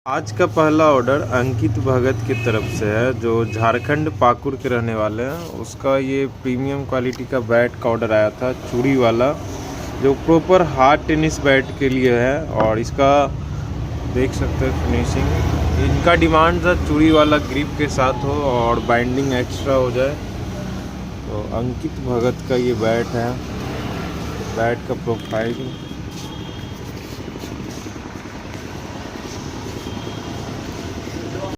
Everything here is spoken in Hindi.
आज का पहला ऑर्डर अंकित भगत की तरफ से है, जो झारखंड पाकुड़ के रहने वाले हैं। उसका ये प्रीमियम क्वालिटी का बैट का ऑर्डर आया था, चूड़ी वाला, जो प्रॉपर हार्ड टेनिस बैट के लिए है। और इसका देख सकते हैं फिनिशिंग। इनका डिमांड था चूड़ी वाला ग्रिप के साथ हो और बाइंडिंग एक्स्ट्रा हो जाए। तो अंकित भगत का ये बैट है, बैट का प्रोफाइल